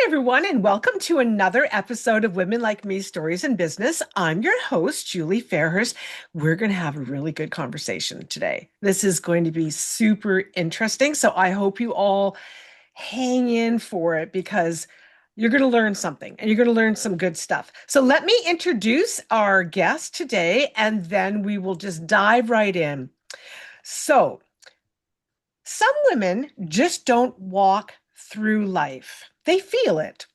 everyone, and welcome to another episode of Women Like Me Stories in Business. I'm your host, Julie Fairhurst. We're going to have a really good conversation today. This is going to be super interesting. So I hope you all hang in for it because you're going to learn something and you're going to learn some good stuff. So let me introduce our guest today, and then we will just dive right in. So, some women just don't walk through life. They feel it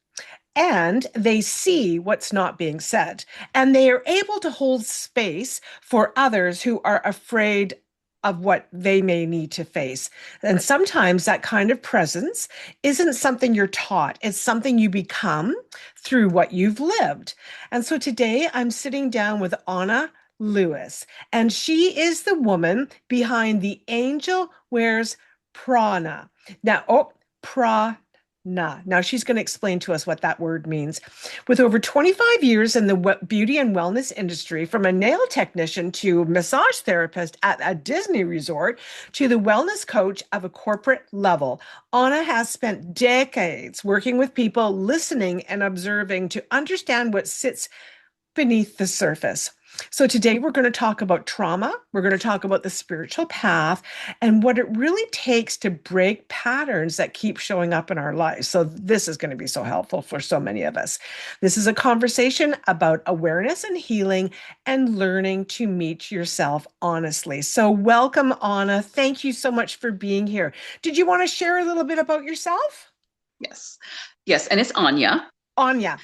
and they see what's not being said. And they are able to hold space for others who are afraid of what they may need to face. And sometimes that kind of presence isn't something you're taught, it's something you become through what you've lived. And so today I'm sitting down with Anya Lewis, and she is the woman behind the Angel Wears Prana. Now, Prana. Now she's going to explain to us what that word means. With over 25 years in the beauty and wellness industry, from a nail technician to massage therapist at a Disney resort to the wellness coach of a corporate level, Anya has spent decades working with people, listening and observing to understand what sits beneath the surface. So today we're going to talk about trauma. We're going to talk about the spiritual path and what it really takes to break patterns that keep showing up in our lives. So this is going to be so helpful for so many of us. This is a conversation about awareness and healing and learning to meet yourself honestly. So welcome, Anya. Thank you so much for being here. Did you want to share a little bit about yourself? Yes. Yes. And it's Anya. Anya,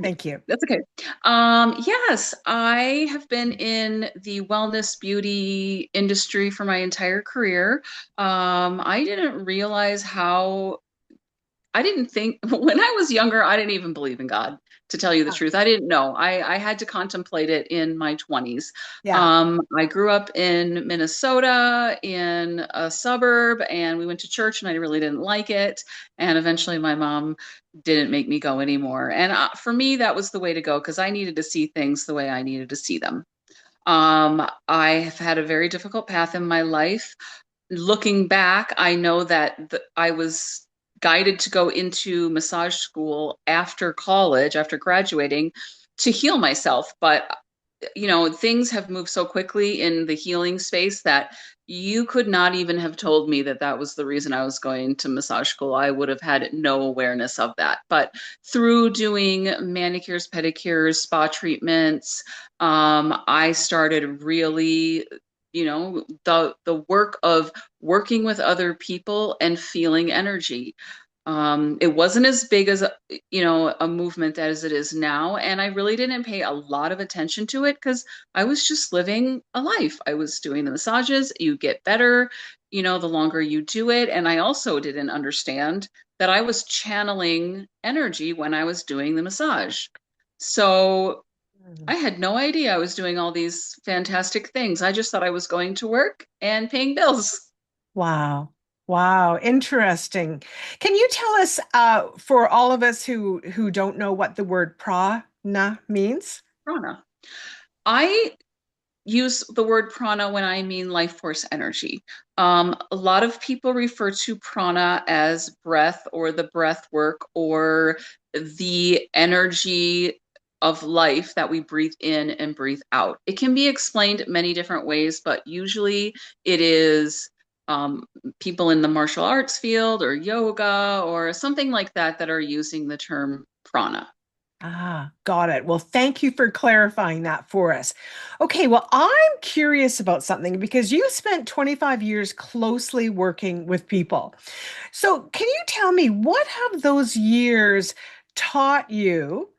thank you. That's okay. Yes, I have been in the wellness beauty industry for my entire career. I didn't realize how I didn't think when I was younger, I didn't even believe in God, to tell you the Yeah. truth. I didn't know. I had to contemplate it in my 20s. Yeah. I grew up in Minnesota in a suburb, and we went to church, and I really didn't like it. And eventually, my mom didn't make me go anymore. And for me, that was the way to go because I needed to see things the way I needed to see them. I have had a very difficult path in my life. Looking back, I know that I was guided to go into massage school after college, after graduating, to heal myself. But, things have moved so quickly in the healing space that you could not even have told me that that was the reason I was going to massage school. I would have had no awareness of that. But through doing manicures, pedicures, spa treatments, I started really the work of working with other people and feeling energy. It wasn't as big as a movement as it is now, and I really didn't pay a lot of attention to it because I was just living a life. I was doing the massages. You get better, the longer you do it, and I also didn't understand that I was channeling energy when I was doing the massage. So I had no idea I was doing all these fantastic things. I just thought I was going to work and paying bills. Wow. Wow. Interesting. Can you tell us, for all of us who don't know what the word prana means? Prana. I use the word prana when I mean life force energy. A lot of people refer to prana as breath or the breath work or the energy of life that we breathe in and breathe out. It can be explained many different ways, but usually it is um, people in the martial arts field or yoga or something like that that are using the term prana. Got it. Well, thank you for clarifying that for us. Okay, well, I'm curious about something because you spent 25 years closely working with people. So, can you tell me what have those years taught you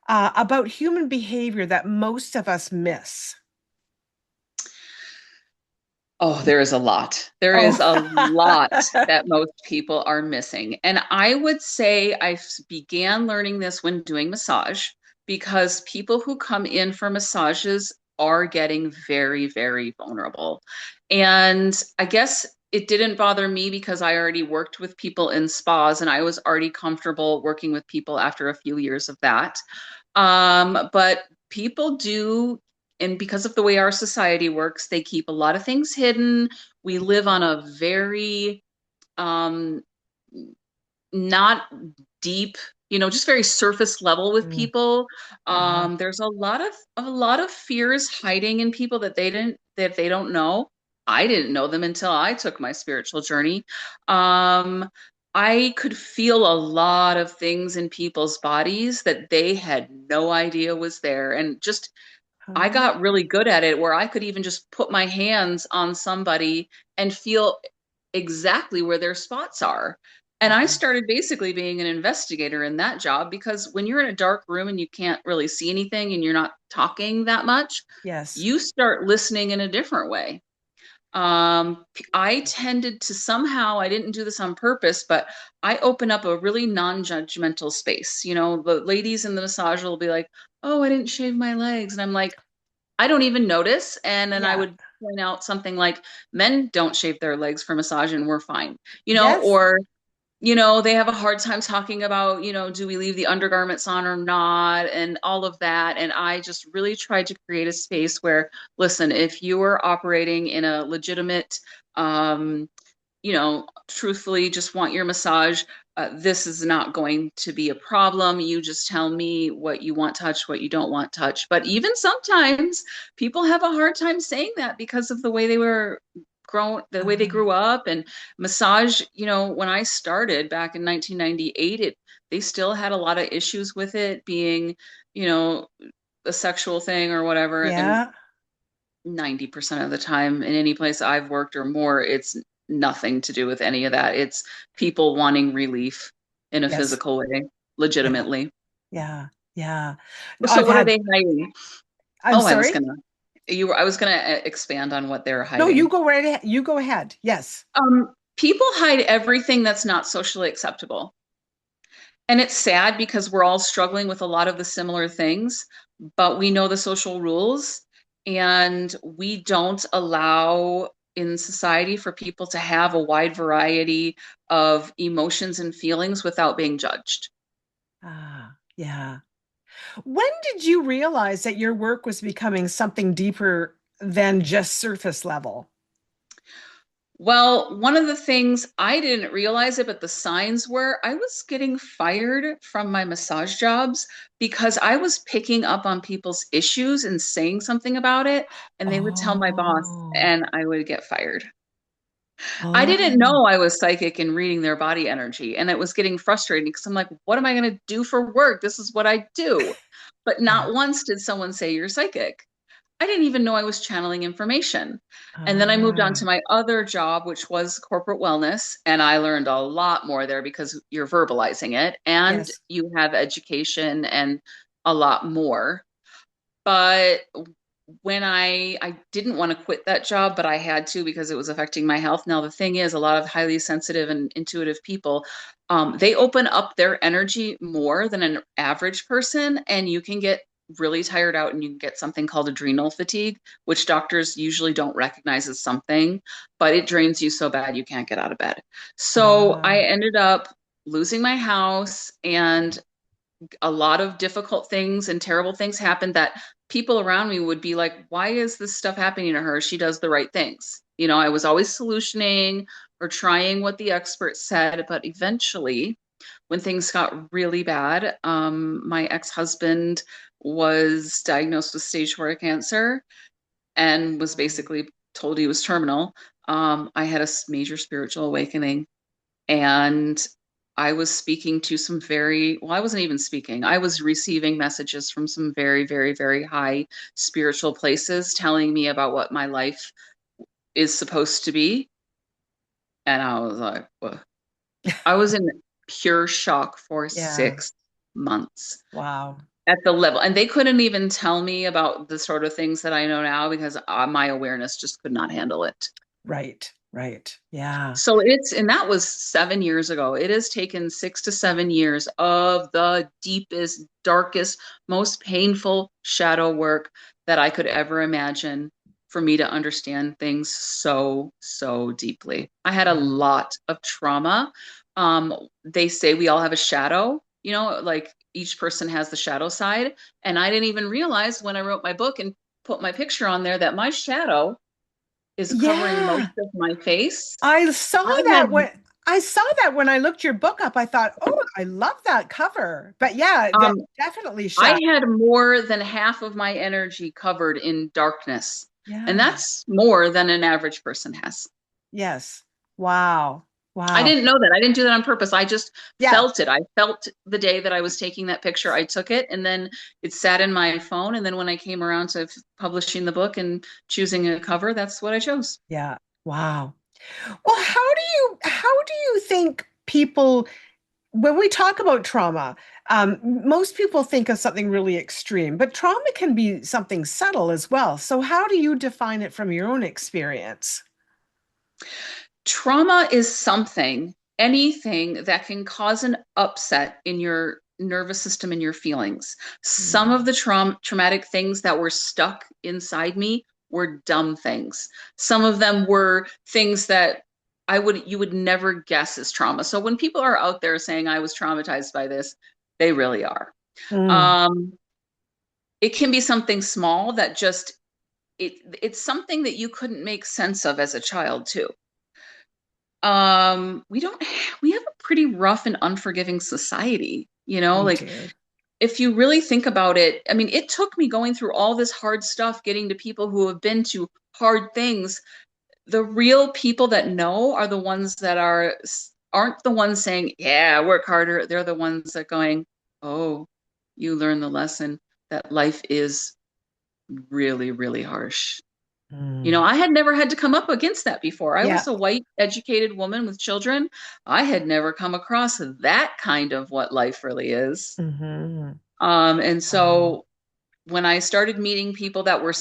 about human behavior that most of us miss? Oh, there is a lot. There Oh, is a lot that most people are missing. And I would say began learning this when doing massage because people who come in for massages are getting very, very vulnerable. And I guess it didn't bother me because I already worked with people in spas and I was already comfortable working with people after a few years of that. But people do, and because of the way our society works, they keep a lot of things hidden. We live on a very um, not deep just very surface level with Mm, people. uh-huh. There's a lot of fears hiding in people that they don't know. I didn't know them until I took my spiritual journey. Um, I could feel a lot of things in people's bodies that they had no idea was there. And just I Oh, got really good at it where I could even just put my hands on somebody and feel exactly where their spots are. And I uh-huh. started basically being an investigator in that job because when you're in a dark room and you can't really see anything and you're not talking that much, Yes. you start listening in a different way. I tended to somehow, I didn't do this on purpose, but I open up a really non-judgmental space. The ladies in the massage will be like, "Oh, I didn't shave my legs." And I'm like, I don't even notice. And then I Yeah. would point out something like men don't shave their legs for massage and we're fine, Yes. or, they have a hard time talking about, do we leave the undergarments on or not and all of that. And I just really tried to create a space where, listen, if you are operating in a legitimate, um, truthfully just want your massage, this is not going to be a problem. You just tell me what you want touched, what you don't want touched. But even sometimes people have a hard time saying that because of the way they were grown, the way they Uh, grew up. And massage, when I started back in 1998, they still had a lot of issues with it being, you know, a sexual thing or whatever. And yeah. 90% of the time in any place I've worked or more, it's nothing to do with any of that. It's people wanting relief in a Yes. physical way, Yeah. legitimately. Yeah. Yeah. So I've what are had, they hiding? I'm Oh, I was sorry. gonna I was gonna expand on what they're No, you hiding. go right ahead. You go ahead. Yes. People hide everything that's not socially acceptable. And it's sad because we're all struggling with a lot of the similar things, but we know the social rules and we don't allow in society for people to have a wide variety of emotions and feelings without being judged. Yeah. When did you realize that your work was becoming something deeper than just surface level? Well, one of the things I didn't realize it, but the signs were I was getting fired from my massage jobs because I was picking up on people's issues and saying something about it, and they would tell my boss, Oh, and I would get fired. I didn't oh, know I was psychic and reading their body energy, and it was getting frustrating because I'm like, what am I going to do for work? This is what I do. But yeah. not once did someone say you're psychic. I didn't even know I was channeling information. And then I moved on to Ah, my other job, which was corporate wellness. And I learned a lot more there because you're verbalizing it and yes. you have education and a lot more. But when I didn't want to quit that job, but I had to because it was affecting my health. Now, the thing is, a lot of highly sensitive and intuitive people, they open up their energy more than an average person, and you can get really tired out and you can get something called adrenal fatigue, which doctors usually don't recognize as something, but it drains you so bad you can't get out of bed. So I Ah, ended up losing my house and a lot of difficult things and terrible things happened that people around me would be like, why is this stuff happening to her? She does the right things. I was always solutioning or trying what the experts said, but eventually, when things got really bad, my ex-husband was diagnosed with stage 4 cancer and was oh, basically told he was terminal. I had a major spiritual awakening and I was speaking to some well, I wasn't even speaking. I was receiving messages from some very, very, very high spiritual places telling me about what my life is supposed to be. And I was like, "Whoa." I was in pure shock for yeah. 6 months Wow. at the level. And they couldn't even tell me about the sort of things that I know now because my awareness just could not handle it. Right. Right. Yeah. And that was 7 years ago. It has taken 6 to 7 years of the deepest, darkest, most painful shadow work that I could ever imagine for me to understand things so, so deeply. I had a Yeah. lot of trauma. They say we all have a shadow, like each person has the shadow side. And I didn't even realize when I wrote my book and put my picture on there that my shadow is covering most Yeah. of my face. I saw I that had, when. I saw that when I looked your book up. I thought, oh, I love that cover. But yeah, that Um, definitely I shadow. had more than half of my energy covered in darkness, and Yeah. that's more than an average person has. Yes. Wow. I Wow. didn't know that. I didn't do that on purpose. I just Yeah. felt it. I felt the day that I was taking that picture, I took it, and then it sat in my phone. And then when I came around to publishing the book and choosing a cover, that's what I chose. Yeah. Wow. Well, how do you think people, when we talk about trauma, most people think of something really extreme, but trauma can be something subtle as well. So how do you define it from your own experience? Trauma is anything that can cause an upset in your nervous system and your feelings. Some of Mm, the traumatic things that were stuck inside me were dumb things. Some of them were things that you would never guess as trauma. So when people are out there saying I was traumatized by this, they really are. mm, Um, it can be something small that just it's something that you couldn't make sense of as a child too. We don't we have a pretty rough and unforgiving society, we like do. if you really think about it, I mean, it took me going through all this hard stuff, getting to people who have been to hard things. The real people that know are the ones that aren't the ones saying, yeah, work harder. They're the ones that going, oh, you learn the lesson that life is really, really harsh. Mm. I had never had to come up against that before. I Yeah. was a white, educated woman with children. I had never come across that kind of what life really is. Hmm. And so when I started meeting people that were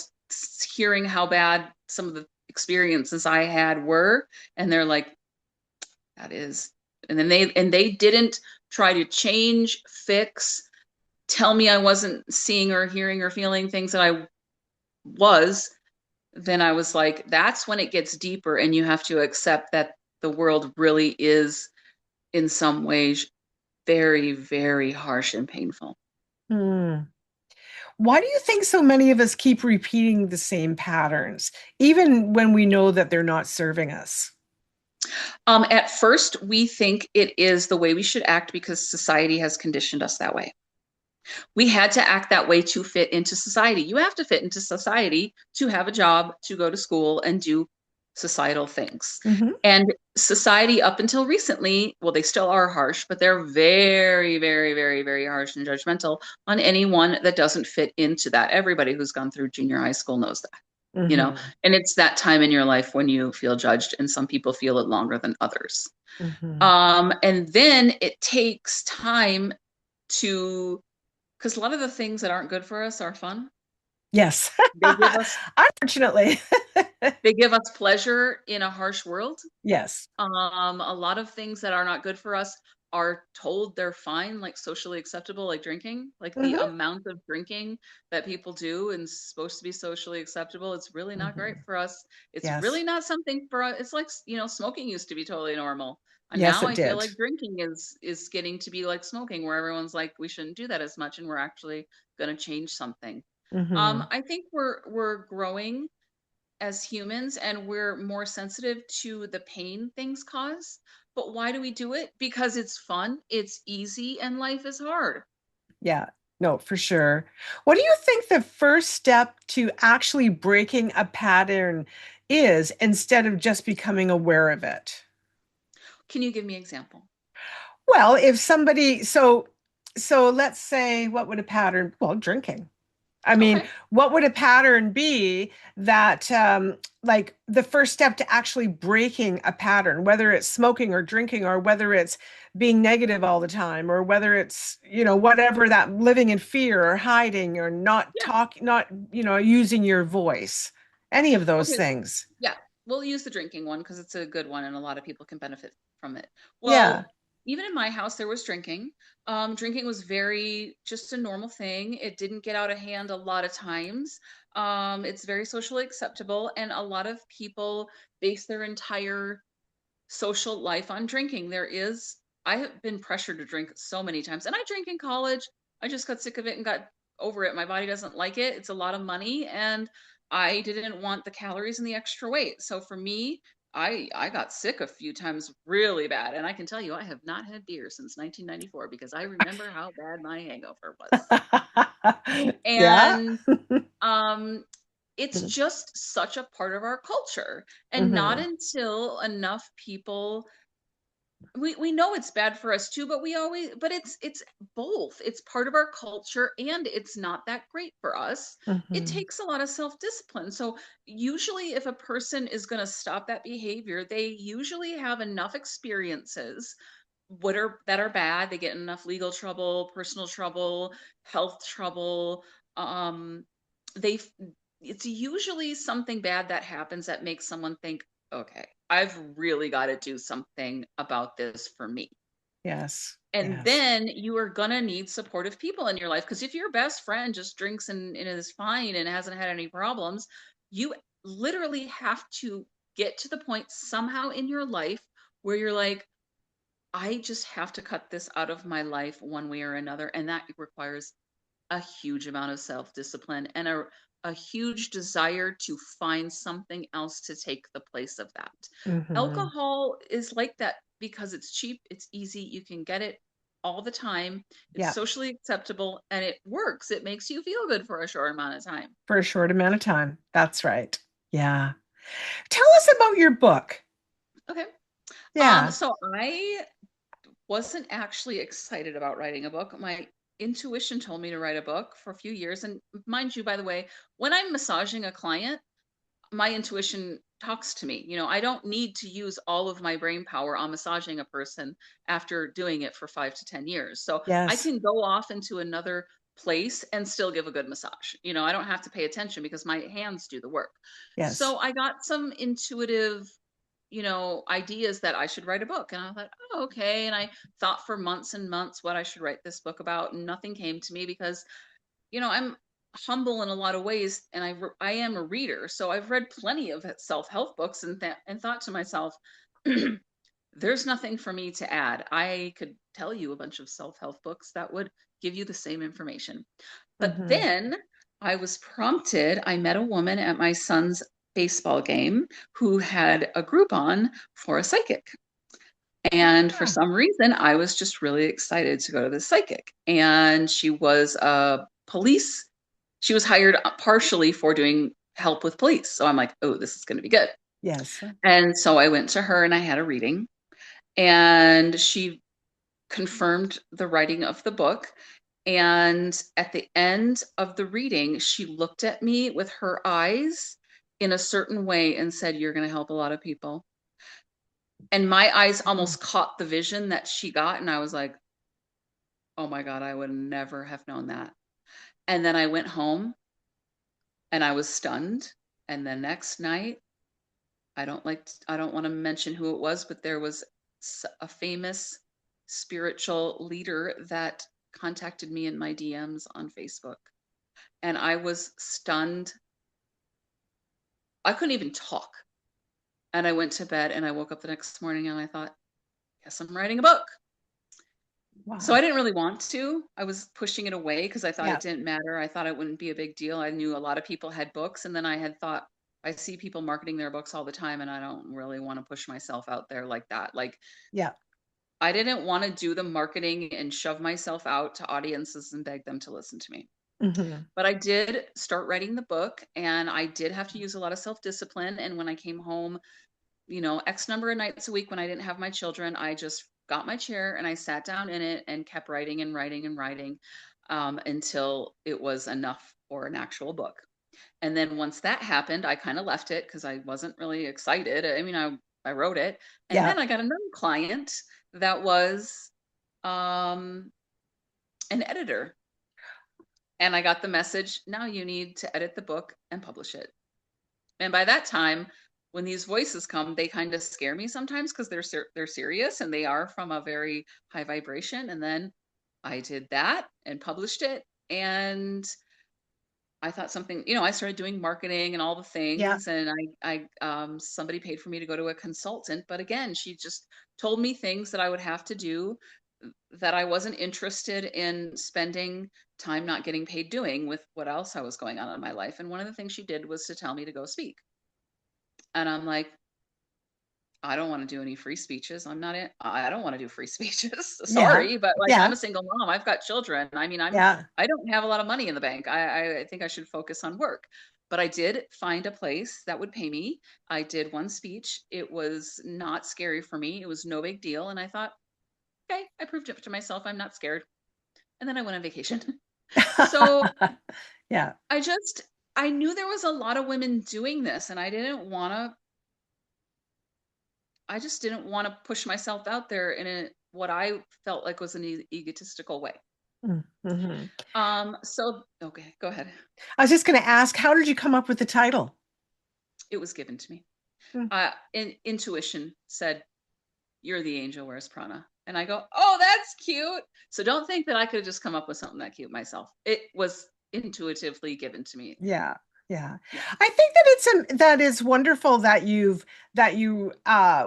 hearing how bad some of the experiences I had were, and they're like, that is, and then they didn't try to change, fix, tell me I wasn't seeing or hearing or feeling things that I was. Then I was like, that's when it gets deeper, and you have to accept that the world really is, in some ways, very, very harsh and painful. Mm. Why do you think so many of us keep repeating the same patterns, even when we know that they're not serving us? At first, we think it is the way we should act because society has conditioned us that way. We had to act that way to fit into society. You have to fit into society to have a job, to go to school, and do societal things. Hmm. And society, up until recently, well, they still are harsh, but they're very, very, very, very harsh and judgmental on anyone that doesn't fit into that. Everybody who's gone through junior high school knows that, you know, Hmm. and it's that time in your life when you feel judged, and some people feel it longer than others. Hmm. And then it takes time to because a lot of the things that aren't good for us are fun. Yes. They give us Unfortunately. they give us pleasure in a harsh world. Yes. A lot of things that are not good for us are told they're fine, like socially acceptable, like drinking, like the Hmm. amount of drinking that people do and supposed to be socially acceptable. It's really not great Hmm. for us. It's really Yes. not something for us. It's like, smoking used to be totally normal. And Yes, now it I feel did. like drinking is getting to be like smoking, where everyone's like, we shouldn't do that as much, and we're actually going to change something. Hmm. I think we're growing as humans, and we're more sensitive to the pain things cause. But why do we do it? Because it's fun, it's easy, and life is hard. Yeah. No, for sure. What do you think the first step to actually breaking a pattern is instead of just becoming aware of it? Can you give me an example? Well, if somebody, so let's say what would a pattern, well, drinking. I mean, Okay. what would a pattern be that, like the first step to actually breaking a pattern, whether it's smoking or drinking, or whether it's being negative all the time, or whether it's, whatever that living in fear or hiding or not Yeah. talk, not, using your voice, any of those Okay. things. Yeah, we'll use the drinking one because it's a good one and a lot of people can benefit from it. Yeah. Well, even in my house, there was drinking. Drinking was very just a normal thing. It didn't get out of hand a lot of times. It's very socially acceptable, and a lot of people base their entire social life on drinking. I have been pressured to drink so many times, and I drank in college. I just got sick of it and got over it. My body doesn't like it. It's a lot of money, and I didn't want the calories and the extra weight. So for me, I got sick a few times really bad, and I can tell you I have not had beer since 1994 because I remember how bad my hangover was. Yeah. And um it's just such a part of our culture. And not Hmm. until enough people, we know it's bad for us too, but we always, but it's both. It's part of our culture and it's not that great for us. It Hmm. takes a lot of self-discipline. So usually if a person is going to stop that behavior, they usually have enough experiences what are that are bad. They get in enough legal trouble, personal trouble, health trouble. Um, they it's usually something bad that happens that makes someone think, okay, I've really got to do something about this for me. Yes. And Yes. then you are gonna need supportive people in your life. Because if your best friend just drinks and is fine and hasn't had any problems, you literally have to get to the point somehow in your life where you're like, I just have to cut this out of my life one way or another. And that requires a huge amount of self-discipline and a huge desire to find something else to take the place of that. Hmm. Alcohol is like that because it's cheap, it's easy, you can get it all the time, it's Yeah. socially acceptable, and it works. It makes you feel good for a short amount of time. For a short amount of time. That's right. Yeah. Tell us about your book. Okay. Yeah. So I wasn't actually excited about writing a book. My intuition told me to write a book for a few years. And mind you, by the way, when I'm massaging a client, my intuition talks to me. I don't need to use all of my brain power on massaging a person after doing it for 5 to 10 years. So I Yes. can go off into another place and still give a good massage. I don't have to pay attention because my hands do the work. Yes. So I got some intuitive ideas that I should write a book. And I thought, oh, okay. And I thought for months and months what I should write this book about, and nothing came to me because, I'm humble in a lot of ways, and I am a reader, so I've read plenty of self-help books, and thought to myself, there's nothing for me to add. I could tell you a bunch of self-help books that would give you the same information. But Hmm. then I was prompted. I met a woman at my son's baseball game who had a Groupon for a psychic. And for Ah, some reason, I was just really excited to go to the psychic. And she was a police, she was hired partially for doing help with police. So I'm like, oh, this is going to be good. yes. And so I went to her and I had a reading, and she confirmed the writing of the book. And at the end of the reading, she looked at me with her eyes in a certain way and said, you're going to help a lot of people. And my eyes Mhm. almost caught the vision that she got. And I was like, oh my God, I would never have known that. And then I went home and I was stunned. And the next night, I don't want to mention who it was, but there was a famous spiritual leader that contacted me in my DMs on Facebook. And I was stunned. I couldn't even talk. And I went to bed and I woke up the next morning and I thought, yes, I'm writing a book. So I Wow. didn't really want to. I was pushing it away because I thought Yeah. it didn't matter. I thought it wouldn't be a big deal. I knew a lot of people had books, and then I had thought, I see people marketing their books all the time, and I don't really want to push myself out there like that. Like, Yeah. I didn't want to do the marketing and shove myself out to audiences and beg them to listen to me. Hmm. But I did start writing the book, and I did have to use a lot of self-discipline. And when I came home, X number of nights a week when I didn't have my children, I just got my chair and I sat down in it and kept writing and writing and writing, until it was enough for an actual book. And then once that happened, I kind of left it because I wasn't really excited. I mean, I wrote it. And Yeah. then I got another client that was um, an editor. And I got the message, now you need to edit the book and publish it. And by that time, when these voices come, they kind of scare me sometimes because they're serious and they are from a very high vibration. And then I did that and published it, and I thought something, I started doing marketing and all the Yeah. things, and somebody paid for me to go to a consultant, but again, she just told me things that I would have to do that I wasn't interested in spending time not getting paid doing with what else I was going on in my life. And one of the things she did was to tell me to go speak. And I'm like, I don't want to do any free speeches. I don't want to do free speeches. Yeah. Sorry, but like I'm Yeah. a single mom. I've got children. I mean, Yeah. I don't have a lot of money in the bank. I think I should focus on work. But I did find a place that would pay me. I did one speech. It was not scary for me. It was no big deal. And I thought, okay, I proved it to myself. I'm not scared. And then I went on vacation. So Yeah. I just I knew there was a lot of women doing this, and I just didn't want to push myself out there in what I felt like was an egotistical way. Mm-hmm. So okay, go ahead. I was just going to ask, how did you come up with the title? It was given to me. Mm. Intuition said, "You're the angel wears prana," and I go, "Oh, that's cute." So don't think that I could just come up with something that cute myself. It was intuitively given to me. Yeah. Yeah. Yeah. I think that that is wonderful that you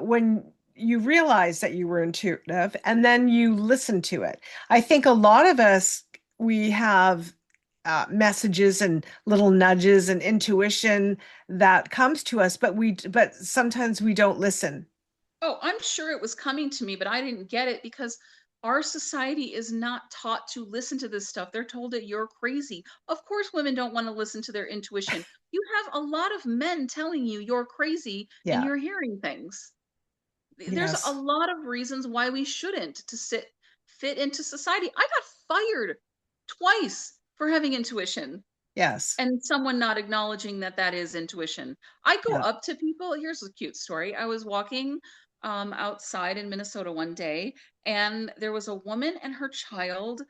when you realize that you were intuitive and then you listen to it. I think a lot of us we have messages and little nudges and intuition that comes to us, but sometimes we don't listen. Oh, I'm sure it was coming to me, but I didn't get it because our society is not taught to listen to this stuff. They're told that you're crazy. Of course, women don't want to listen to their intuition. You have a lot of men telling you you're crazy and Yeah. you're hearing things. There's a Yes. lot of reasons why we shouldn't to fit into society. I got fired twice for having intuition Yes. and someone not acknowledging that that is intuition. I go Yeah. up to people. Here's a cute story. I was walking outside in Minnesota one day, and there was a woman and her child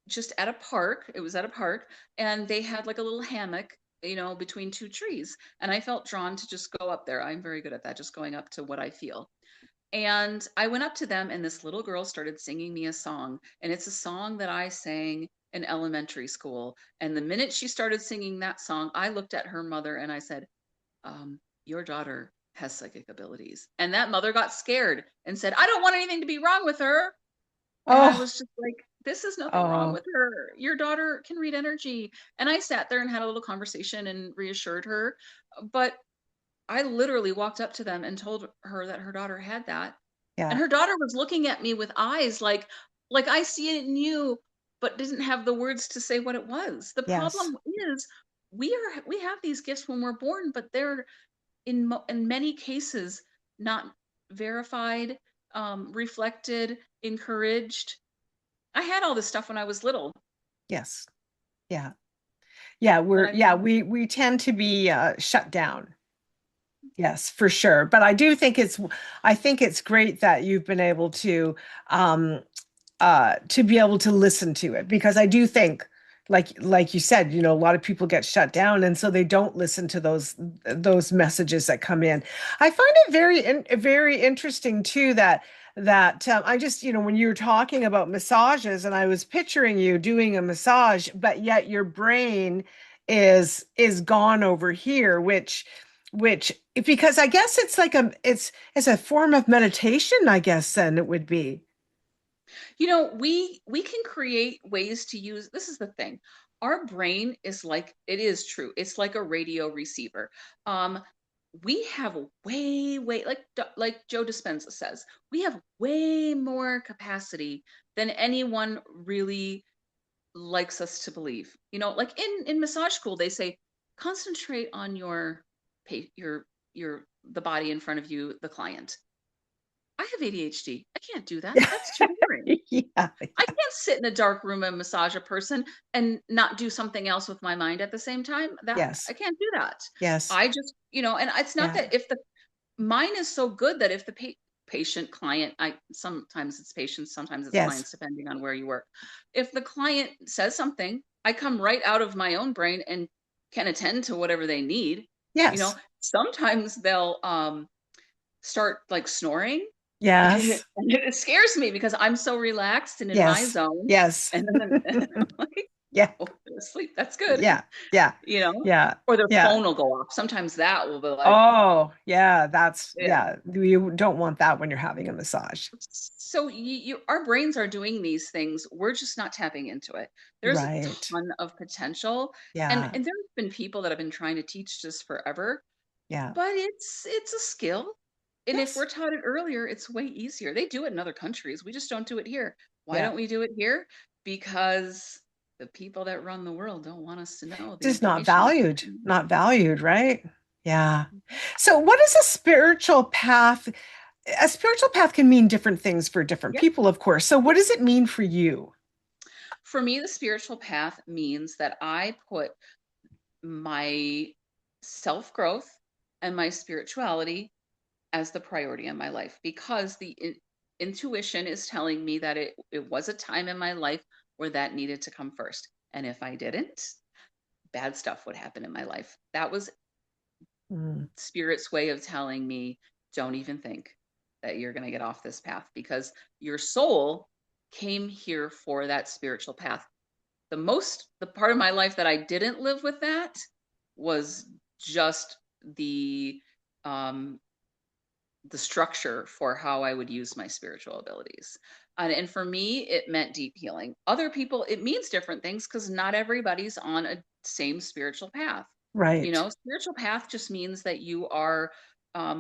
just at a park. It was at a park, and they had like a little hammock, between two trees. And I felt drawn to just go up there. I'm very good at that, just going up to what I feel. And I went up to them, and this little girl started singing me a song. And it's a song that I sang in elementary school. And the minute she started singing that song, I looked at her mother and I said, Your daughter has psychic abilities. And that mother got scared and said, I don't want anything to be wrong with her. And I Oh, was just like, this is nothing wrong oh, with her. Your daughter can read energy. And I sat there and had a little conversation and reassured her. But I literally walked up to them and told her that her daughter had that. And yeah. her daughter was looking at me with eyes like I see it in you, but didn't have the words to say what it was. The Yes. problem is we have these gifts when we're born, but they're in many cases not verified, reflected, encouraged. I had all this stuff when I was little, Yes. Yeah. Yeah, but I we tend to be shut down. Yes, for sure. But I think it's great that you've been able um to be able to listen to it because I do think like you said, a lot of people get shut down and so they don't listen to those messages that come in. I find it very interesting too that I just, when you were talking about massages and I was picturing you doing a massage, but yet your brain is gone over here, which because I guess it's like it's a form of meditation, I guess then it would be. we can create ways to use this is the thing. Our brain is like it is true. It's like a radio receiver. Um we have way like Joe Dispenza says, we have way more capacity than anyone really likes us to believe. Like in massage school they say concentrate on your the body in front of you, the client. I have ADHD. I can't do that. That's too boring. Yeah. I can't sit in a dark room and massage a person and not do something else with my mind at the same time. That I Yes. can't do that. Yes. I just, and it's not Yeah. that if the mine is so good that if the patient client, I sometimes it's patients, sometimes it's Yes. clients, depending on where you work. If the client says something, I come right out of my own brain and can attend to whatever they need. Yes. Sometimes they'll start like snoring and Yes. it scares me because I'm so relaxed and in my Yes. zone. Yes. And then I'm like, Yeah. oh, sleep, that's good. Yeah. Yeah. you know, Yeah. or their Yeah. phone will go off. Sometimes that will be like, Oh, yeah. yeah. You don't want that when you're having a massage. So our brains are doing these things. We're just not tapping into it. There's a Right. ton of potential, and Yeah. there's been people that have been trying to teach this forever, Yeah. but it's a skill. And if we're Yes. taught it earlier, it's way easier. They do it in other countries. We just don't do it here. Why Yeah. don't we do it here? Because the people that run the world don't want us to know the Just not information. valued, not valued, right? Yeah. So what is a spiritual path? A spiritual path can mean different things for different Yep. people, of course. So what does it mean for you? For me, the spiritual path means that I put my self growth and my spirituality as the priority in my life because intuition is telling me that it was a time in my life where that needed to come first. And if I didn't, bad stuff would happen in my life. That was Mm, spirit's way of telling me, don't even think that you're going to get off this path because your soul came here for that spiritual path. The part of my life that I didn't live with that was just the um the structure for how I would use my spiritual abilities. And for me, it meant deep healing. Other people, it means different things because not everybody's on a same spiritual path. You right. know, spiritual path just means that you are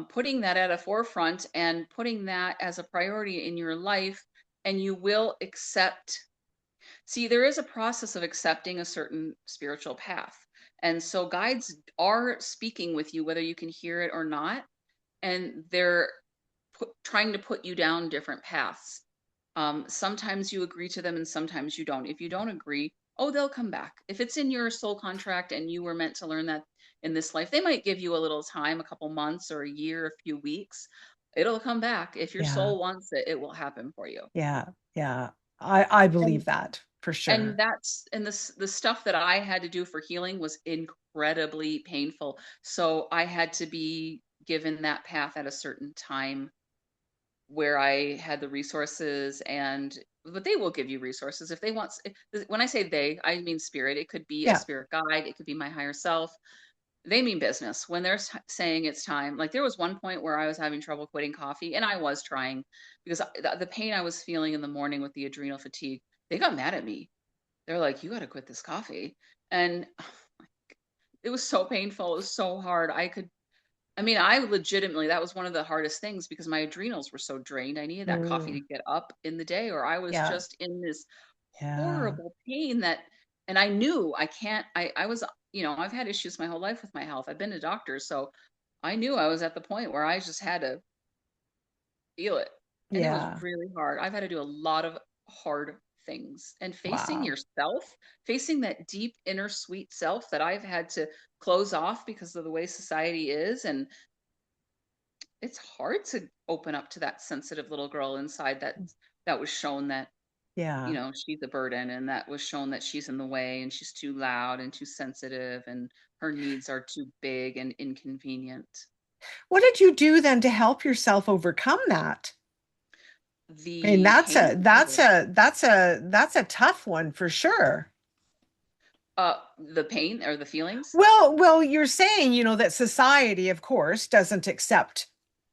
putting that at a forefront and putting that as a priority in your life, and you will accept. See, there is a process of accepting a certain spiritual path. And so guides are speaking with you, whether you can hear it or not, and they're trying to put you down different paths. Sometimes you agree to them and sometimes you don't. If you don't agree, oh, they'll come back. If it's in your soul contract and you were meant to learn that in this life, they might give you a little time, a couple months or a year, a few weeks. It'll come back. If your Yeah. soul wants it, it will happen for you. Yeah. Yeah. I And believe that for and sure. that's and this the stuff that I had to do for healing was incredibly painful. So I had to be given that path at a certain time where I had the resources and but they will give you resources if they want. When I say they, I mean spirit. It could be a Yeah. spirit guide, it could be my higher self. They mean business. When they're saying it's time, like there was one point where I was having trouble quitting coffee, and I was trying because the pain I was feeling in the morning with the adrenal fatigue, they got mad at me. They're like, "You got to quit this coffee," and it was so painful. It was so hard. I mean, I legitimately, that was one of the hardest things because my adrenals were so drained. I needed that coffee to Mm, get up in the day, or I was yeah. just in this Yeah. horrible pain that, and I knew I can't, I was, I've had issues my whole life with my health. I've been to doctors. So I knew I was at the point where I just had to feel it. And it was Yeah. really hard. I've had to do a lot of hard things and facing Wow. yourself, facing that deep inner sweet self that I've had to close off because of the way society is. And it's hard to open up to that sensitive little girl inside that was shown that Yeah. she's a burden, and that was shown that she's in the way and she's too loud and too sensitive and her needs are too big and inconvenient. What did you do then to help yourself overcome that? I mean, The pain that's a tough one for sure. the pain or the feelings. Well, you're saying, that society, of course, doesn't accept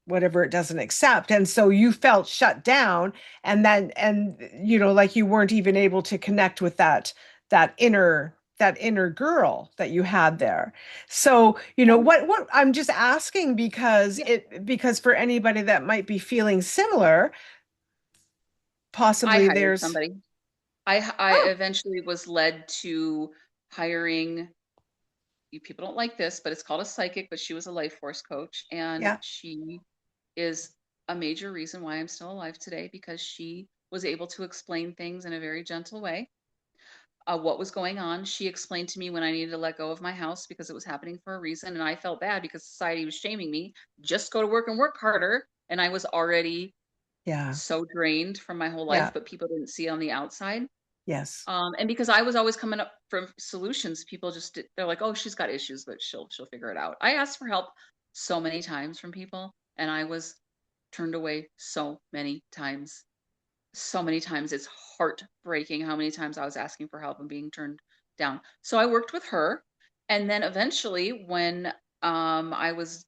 whatever it doesn't accept. And so you felt shut down like you weren't even able to connect with that inner girl that you had there. So, what I'm just asking Yeah, because for anybody that might be feeling similar, I possibly hired there's, somebody. I oh, eventually was led to hiring, you people don't like this, but it's called a psychic, but she was a life force coach, and yeah, she is a major reason why I'm still alive today because she was able to explain things in a very gentle way. What was going on? She explained to me when I needed to let go of my house because it was happening for a reason, and I felt bad because society was shaming me. Just go to work and work harder, and I was already yeah, so drained from my whole life, yeah, but people didn't see on the outside. yes, And because I was always coming up from solutions, people they're like, "Oh, she's got issues, but she'll figure it out." I asked for help so many times from people, and I was turned away so many times. So many times. It's heartbreaking how many times I was asking for help and being turned down. So I worked with her, and then eventually, when I was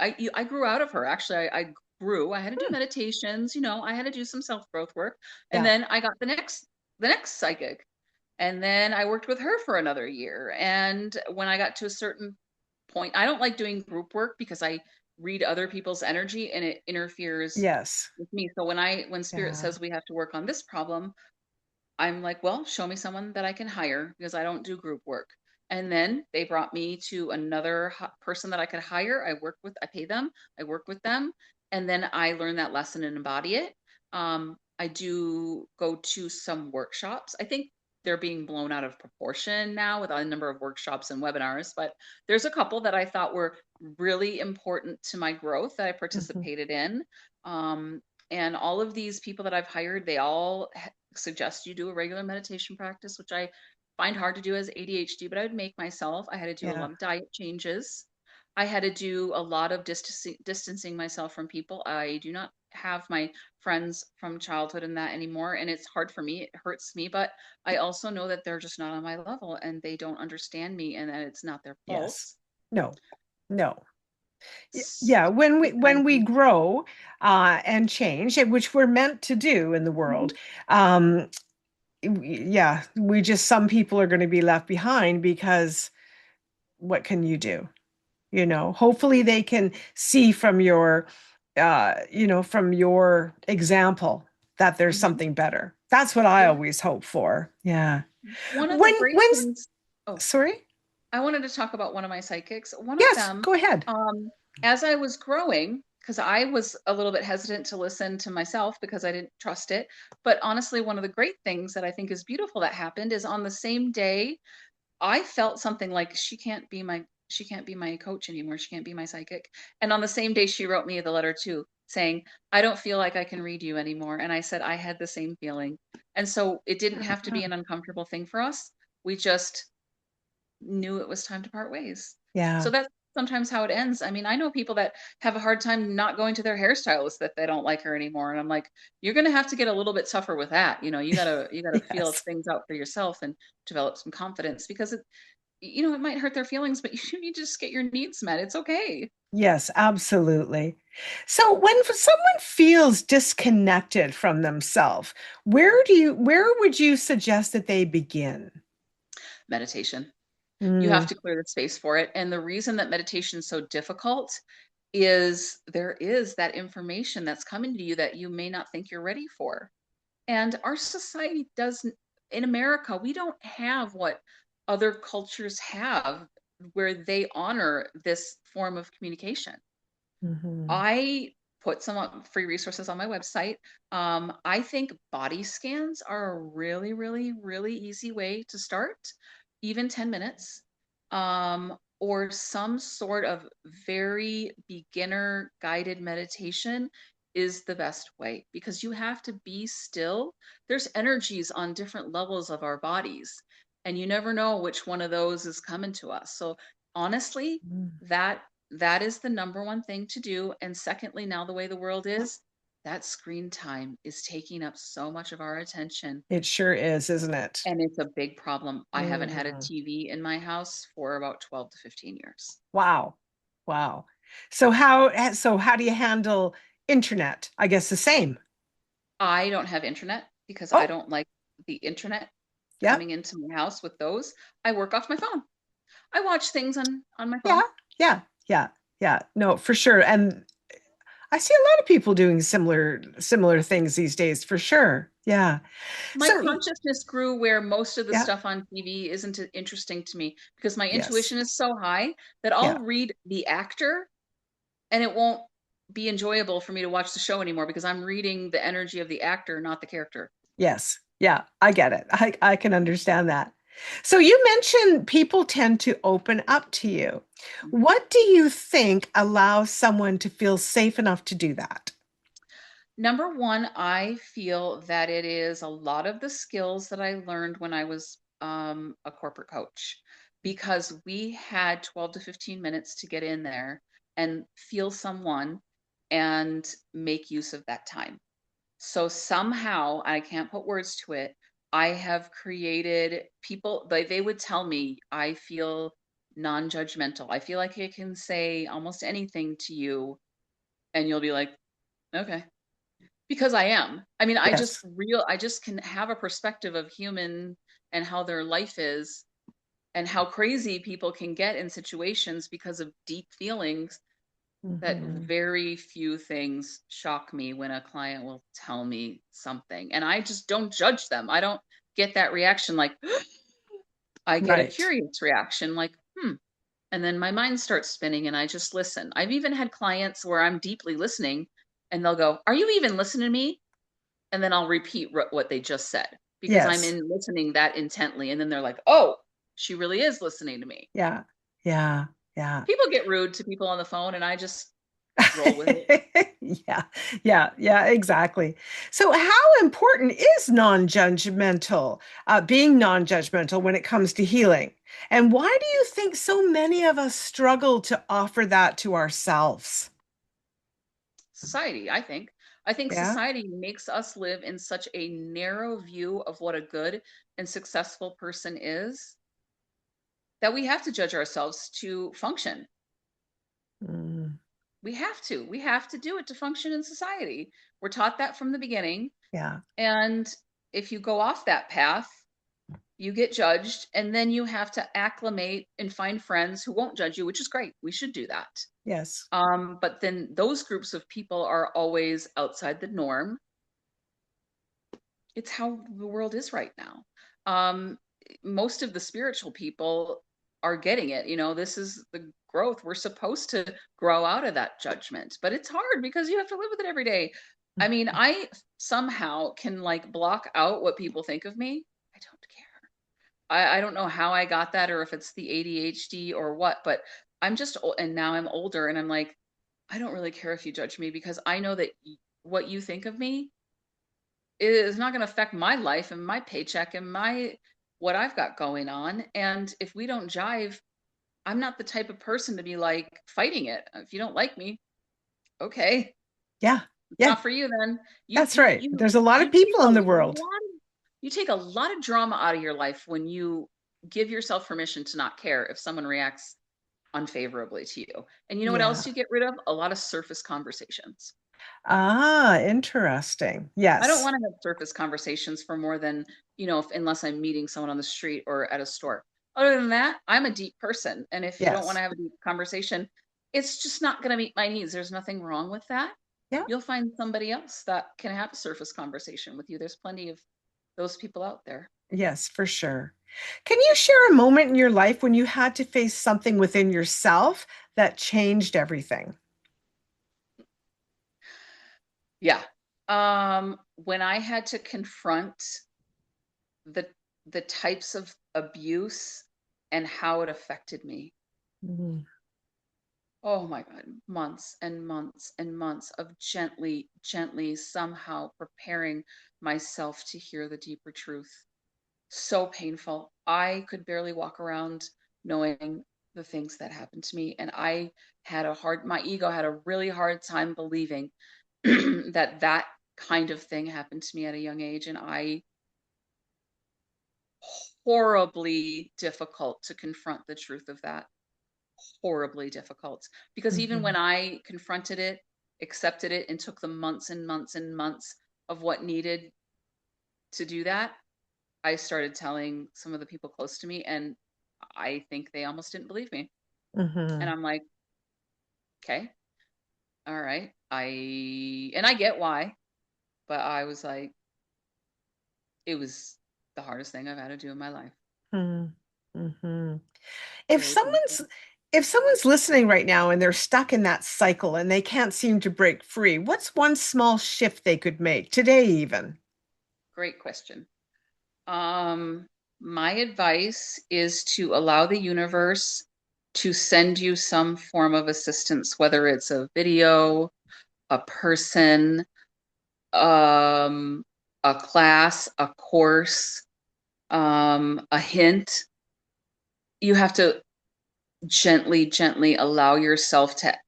I grew out of her. Actually, I grew. I had to do hmm, meditations. I had to do some self growth work, and yeah, then I got the next psychic. And then I worked with her for another year. And when I got to a certain point, I don't like doing group work because read other people's energy and it interferes Yes. with me. So when spirit Yeah. says we have to work on this problem, I'm like, well, show me someone that I can hire because I don't do group work. And then they brought me to another person that I could hire. I pay them, I work with them, and then I learn that lesson and embody it. I do go to some workshops. I think they're being blown out of proportion now with a number of workshops and webinars, but there's a couple that I thought were really important to my growth that I Hmm. participated in. Um, and all of these people that I've hired, they all suggest you do a regular meditation practice, which I find hard to do as ADHD, but I would make myself. I had to do a Yeah. lot of diet changes. I had to do a lot of distancing myself from people. I do not have my friends from childhood and that anymore. And it's hard for me. It hurts me, but I also know that they're just not on my level and they don't understand me and that it's not their fault. Yes. No. No. S- Yeah, when we Mhm. grow and change, which we're meant to do in the world, Mhm. um, yeah, we just some people are going to be left behind because what can you do? Hopefully they can see from from your example that there's Mhm. something better. That's what I Yeah. always hope for. Yeah. One of the When great when's things, oh, sorry? I wanted to talk about one of my psychics. One of Yes, them, go ahead. as I was growing, because I was a little bit hesitant to listen to myself because I didn't trust it. But honestly, one of the great things that I think is beautiful that happened is on the same day, I felt something like she can't be my coach anymore. She can't be my psychic. And on the same day, she wrote me the letter too, saying, I don't feel like I can read you anymore. And I said, I had the same feeling. And so it didn't have to be an uncomfortable thing for us. We just knew it was time to part ways. So Yeah. that's sometimes how it ends. I mean, I know people that have a hard time not going to their hairstylist that they don't like her anymore. And I'm like, you're gonna have to get a little bit tougher with that. You gotta feel Yes. things out for yourself and develop some confidence because it might hurt their feelings, but you need to just get your needs met. It's okay. Yes, absolutely. So when someone feels disconnected from themselves, where would you suggest that they begin? Meditation. You have Mm, to clear the space for it. And the reason that meditation is so difficult is there is that information that's coming to you that you may not think you're ready for. And our society doesn't, in America, we don't have what other cultures have where they honor this form of communication. mhm. I put some free resources on my website. I think body scans are a really, really, really easy way to start, even 10 minutes, or some sort of very beginner guided meditation is the best way because you have to be still. There's energies on different levels of our bodies, and you never know which one of those is coming to us. So honestly, Mm. that that is the number one thing to do. And secondly, now the way the world is, that screen time is taking up so much of our attention. It sure is, isn't it? And it's a big problem. I haven't had a Mm. TV in my house for about 12 to 15 years. Wow. Wow. So how do you handle internet? I guess the same. I don't have internet because I Oh, don't like the internet yep. coming into my house with those. I work off my phone. I watch things on my Yeah. phone. Yeah. Yeah. Yeah. No, for sure. And I see a lot of people doing similar things these days, for sure. Yeah. My So, consciousness grew where most of the yeah. stuff on TV isn't interesting to me because my Yes. intuition is so high that I'll Yeah. read the actor and it won't be enjoyable for me to watch the show anymore because I'm reading the energy of the actor, not the character. Yes. Yeah. I get it. I can understand that. So you mentioned people tend to open up to you. Mhm. What do you think allows someone to feel safe enough to do that? Number one, I feel that it is a lot of the skills that I learned when I was a corporate coach because we had 12 to 15 minutes to get in there and feel someone and make use of that time. So somehow, I can't put words to it, I have created people, they would tell me, I feel non-judgmental. I feel like I can say almost anything to you and you'll be like, okay. Because I am. I mean, Yes. I just can have a perspective of human and how their life is and how crazy people can get in situations because of deep feelings. that Hmm. very few things shock me when a client will tell me something. And I just don't judge them. I don't get that reaction like, I get a Right. curious reaction like, and then my mind starts spinning and I just listen. I've even had clients where I'm deeply listening and they'll go, "Are you even listening to me?" And then I'll repeat what they just said because I'm Yes. in listening that intently. And then they're like, "Oh, she really is listening to me." Yeah. Yeah. Yeah. People get rude to people on the phone and I just roll with it. Yeah, yeah, yeah, exactly. So, how important is non-judgmental, being non-judgmental when it comes to healing? And why do you think so many of us struggle to offer that to ourselves? Society, I think. I think Yeah, society makes us live in such a narrow view of what a good and successful person is that we have to judge ourselves to function. mm, We have to. We have to do it to function in society. We're taught that from the beginning. yeah, And if you go off that path, you get judged, and then you have to acclimate and find friends who won't judge you, which is great. We should do that. yes, But then those groups of people are always outside the norm. It's how the world is right now. Um, Most of the spiritual people are getting it. This is the growth. We're supposed to grow out of that judgment, but it's hard because you have to live with it every day. I mean, I somehow can like block out what people think of me. I don't care. I don't know how I got that or if it's the ADHD or what, but and now I'm older and I'm like, I don't really care if you judge me because I know that what you think of me is not going to affect my life and my paycheck and my what I've got going on. And if we don't jive, I'm not the type of person to be like fighting it. If you don't like me, okay, yeah, it's yeah, not for you then. You that's you right. you There's a lot you of take people a in the world. lot of you take a lot of drama out of your life when you give yourself permission to not care if someone reacts unfavorably to you. And you know what Yeah. else you get rid of? A lot of surface conversations. Ah, interesting. I don't Yes, want to have surface conversations for more than, unless I'm meeting someone on the street or at a store. Other than that, I'm a deep person. And if you don't want to yes, have a deep conversation, it's just not going to meet my needs. There's nothing wrong with that. yeah, You'll find somebody else that can have a surface conversation with you. There's plenty of those people out there. yes, for sure. Can you share a moment in your life when you had to face something within yourself that changed everything? Yeah. When I had to confront the the types of abuse and how it affected me. Mhm. Oh my God, months and months and months of gently, gently somehow preparing myself to hear the deeper truth. So painful. I could barely walk around knowing the things that happened to me. And my ego had a really hard time believing that that kind of thing happened to me at a young age. And I horribly difficult to confront the truth of that. Horribly difficult because even when Mhm. I confronted it, accepted it, and took the months and months and months of what needed to do that, I started telling some of the people close to me, and I think they almost didn't believe me. And Mhm. I'm like, okay, all right. I get why, but I was like, it was the hardest thing I've had to do in my life. Mhm. Mhm. If Very painful. someone's if someone's listening right now and they're stuck in that cycle and they can't seem to break free, what's one small shift they could make today even? Great question. Um, my advice is to allow the universe to send you some form of assistance, whether it's a video, a person, um, a class, a course, a hint. You have to gently, gently allow yourself to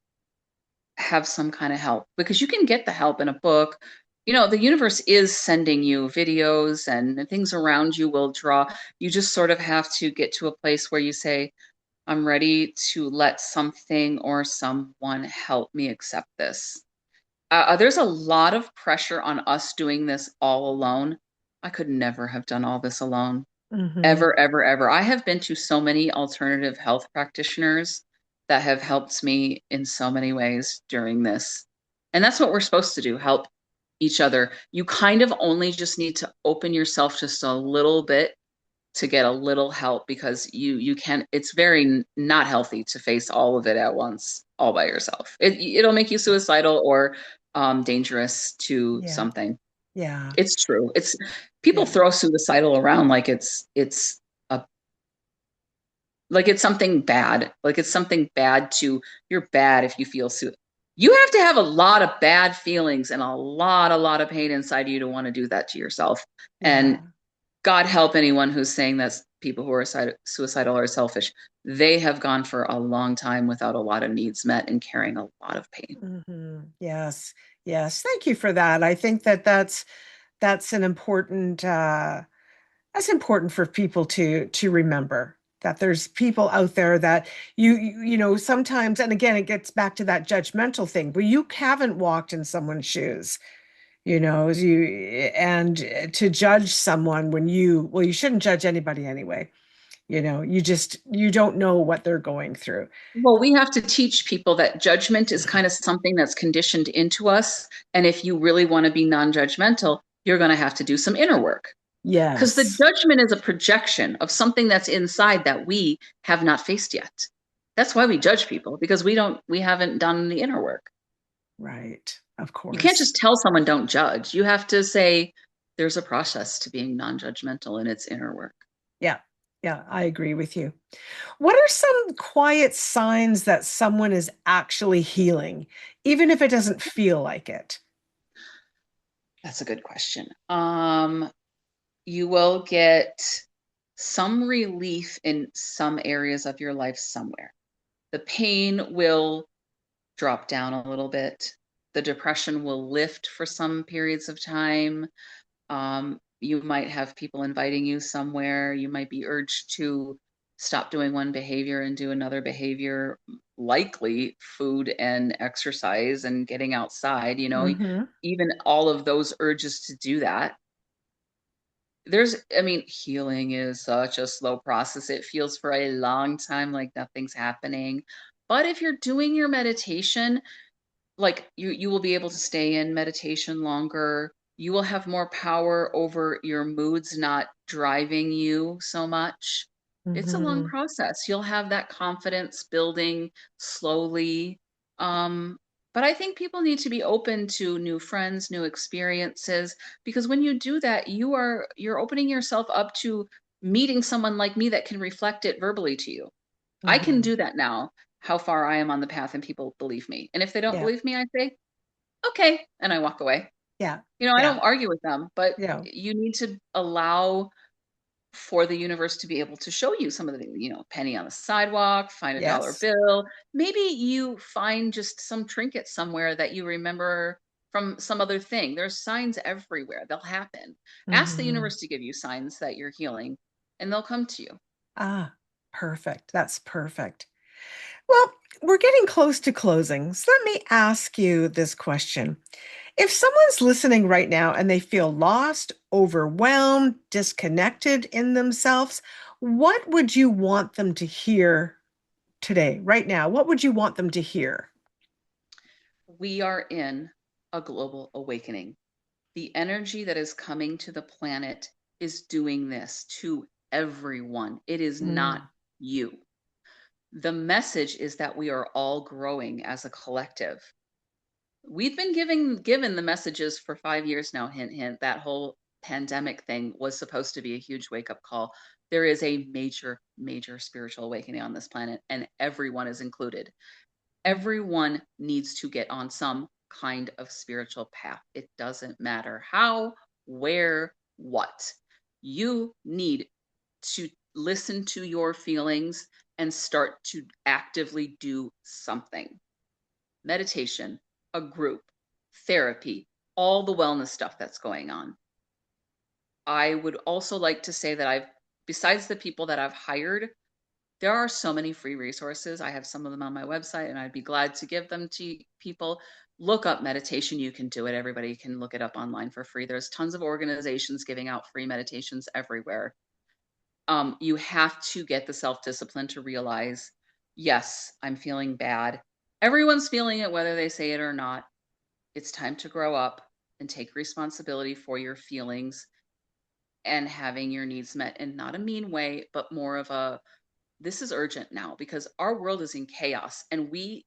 have some kind of help because you can get the help in a book. The universe is sending you videos and things around you will draw. You just sort of have to get to a place where you say, I'm ready to let something or someone help me accept this. There's a lot of pressure on us doing this all alone. I could never have done all this alone. Hmm. Ever, ever, ever. I have been to so many alternative health practitioners. that have helped me in so many ways during this. And that's what we're supposed to do, help each other. You kind of only just need to open yourself just a little bit to get a little help, because you can, it's very not healthy to face all of it at once all by yourself. It'll make you Yeah. suicidal or dangerous to Yeah. something. Yeah. It's true. It's people Yeah. throw suicidal around like it's a like it's something bad. Like it's something bad to, you're bad if you feel you have to have a lot of bad feelings and a lot of pain inside you to want to do that to yourself. And Yeah. God help anyone who's saying that people who are suicidal are selfish. They have gone for a long time without a lot of needs met and carrying a lot of pain. Yes. Yes. Thank you for that. I think that that's an important that's important for people to remember that there's people out there that you know sometimes, and again it gets back to that judgmental thing, but you haven't walked in someone's shoes, you know, you and to judge someone when you shouldn't judge anybody anyway. You know, you don't know what they're going through. Well, we have to teach people that judgment is kind of something that's conditioned into us. And if you really want to be non judgmental, you're going to have to do some inner work. Because the Yes. judgment is a projection of something that's inside that we have not faced yet. That's why we judge people, because we haven't done the inner work. Right. Of You can't course. just tell someone don't judge. You have to say there's a process to being non-judgmental and it's inner work. Yeah. Yeah, I agree with you. What are some quiet signs that someone is actually healing, even if it doesn't feel like it? That's a good question. You will get some relief in some areas of your life somewhere. The pain will drop down a little bit. The depression will lift for some periods of time. You might have people inviting you somewhere. You might be urged to stop doing one behavior and do another behavior, likely food and exercise and getting outside, Hmm. even all of those urges to do that. I mean, healing is such a slow process. It feels for a long time like nothing's happening. But if you're doing your meditation, like you will be able to stay in meditation longer. You will have more power over your moods not driving you so much. It's a long Hmm. process. You'll have that confidence building slowly. um but I think people need to be open to new friends, new experiences, because when you do that, you're opening yourself up to meeting someone like me that can reflect it verbally to you. I can Hmm. do that now, how far I am on the path, and people believe me. And if they don't Yeah. believe me, I say, okay, and I walk away. Yeah. I don't Yeah. argue with them, but Yeah. you need to allow for the universe to be able to show you some of the, penny on the sidewalk, find a dollar Yes. bill. Maybe you find just some trinket somewhere that you remember from some other thing. There's signs everywhere. They'll happen. Ask the Hmm. universe to give you signs that you're healing, and they'll come to you. Ah, perfect. That's perfect. Well, we're getting close to closing. So let me ask you this question. If someone's listening right now and they feel lost, overwhelmed, disconnected in themselves, what would you want them to hear today, right now? What would you want them to hear? We are in a global awakening. The energy that is coming to the planet is doing this to everyone. It is not Mm, you. The message is that we are all growing as a collective. We've been given the messages for 5 years now. Hint, hint. That whole pandemic thing was supposed to be a huge wake up call. There is a major, major spiritual awakening on this planet, and everyone is included. Everyone needs to get on some kind of spiritual path. It doesn't matter how, where, what. You need to listen to your feelings and start to actively do something. Meditation, a group, therapy, all the wellness stuff that's going on. I would also like to say that besides the people that I've hired, there are so many free resources. I have some of them on my website, and I'd be glad to give them to people. Look up meditation. You can do it. Everybody can look it up online for free. There's tons of organizations giving out free meditations everywhere. You have to get the self discipline to realize Yes, I'm feeling bad. Everyone's feeling it, whether they say it or not. It's time to grow up and take responsibility for your feelings and having your needs met in not a mean way, but more of a this is urgent now because our world is in chaos and we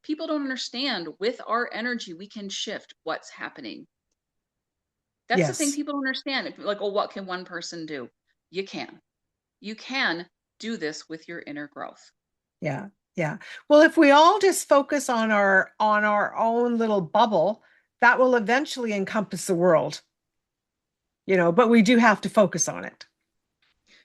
people don't understand with our energy we can shift what's happening. That's the thing Yes. people don't understand. Like, oh, what can one person do? You can. You can do this with your inner growth. Yeah. Yeah. Well, if we all just focus on our own little bubble, that will eventually encompass the world, but we do have to focus on it.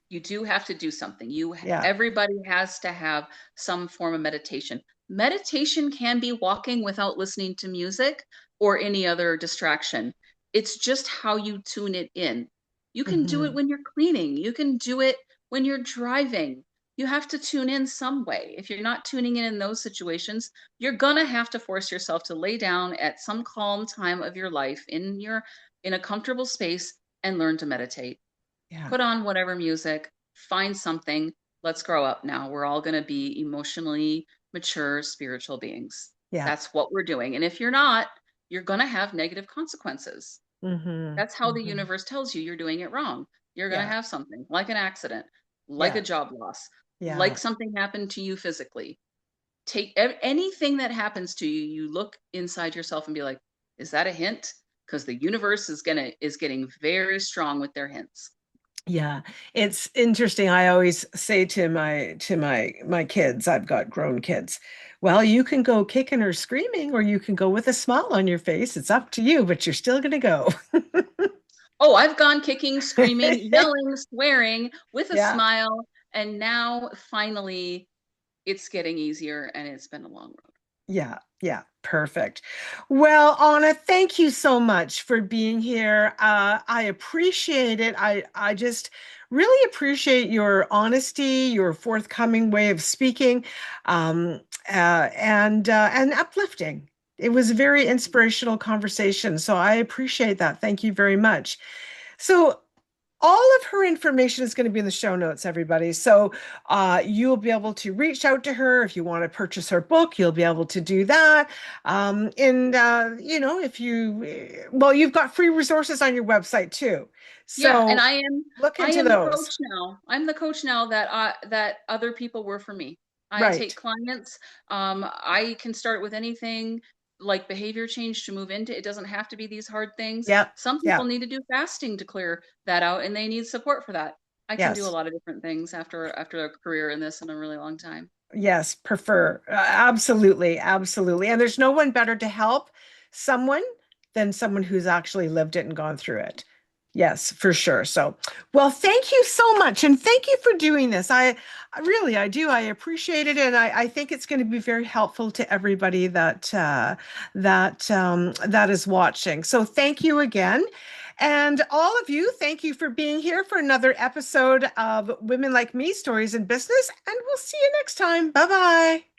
You do have to do something. Yeah. Everybody has to have some form of meditation. Meditation can be walking without listening to music or any other distraction. It's just how you tune it in. You can do it Hmm. when you're cleaning. You can do it when you're driving. You have to tune in some way. If you're not tuning in those situations, you're gonna have to force yourself to lay down at some calm time of your life in a comfortable space and learn to meditate. Yeah. Put on whatever music, find something. Let's grow up now. We're all going to be emotionally mature spiritual beings. Yeah. That's what we're doing. And if you're not, you're going to have negative consequences. Hmm. That's how the Hmm. universe tells you you're doing it wrong. You're going to Yeah. have something like an accident, like a Yeah. job loss, Yeah. like something happened to you physically. Take anything that happens to you, you look inside yourself and be like, is that a hint? Because the universe is getting very strong with their hints. Yeah, it's interesting. I always say to my kids, I've got grown kids. Well, you can go kicking or screaming, or you can go with a smile on your face. It's up to you, but you're still gonna go. Oh, I've gone kicking, screaming, yelling, swearing with a Yeah. smile, and now finally it's getting easier and it's been a long road. Yeah, yeah, perfect. Well, Anna, thank you so much for being here. I appreciate it. I just really appreciate your honesty, your forthcoming way of speaking, and uplifting. It was a very inspirational conversation, so I appreciate that. Thank you very much. So all of her information is going to be in the show notes, everybody. So you'll be able to reach out to her if you want to purchase her book. You'll be able to do that. If well, you've got free resources on your website too. Yeah, and So look I into am the those. coach now. I'm the coach now that other people were for me. I take Right. clients. I can start with anything like behavior change to move into. It doesn't have to be these hard things. Yep. Some people Yep. need to do fasting to clear that out, and they need support for that. I can do a Yes. lot of different things after a career in this in a really long time. Yes, prefer. Absolutely, absolutely. And there's no one better to help someone than someone who's actually lived it and gone through it. Yes, for sure. So, well, thank you so much. And thank you for doing this. I really, I do. I appreciate it. And I think it's going to be very helpful to everybody that is watching. So thank you again. And all of you, thank you for being here for another episode of Women Like Me Stories in Business. And we'll see you next time. Bye bye.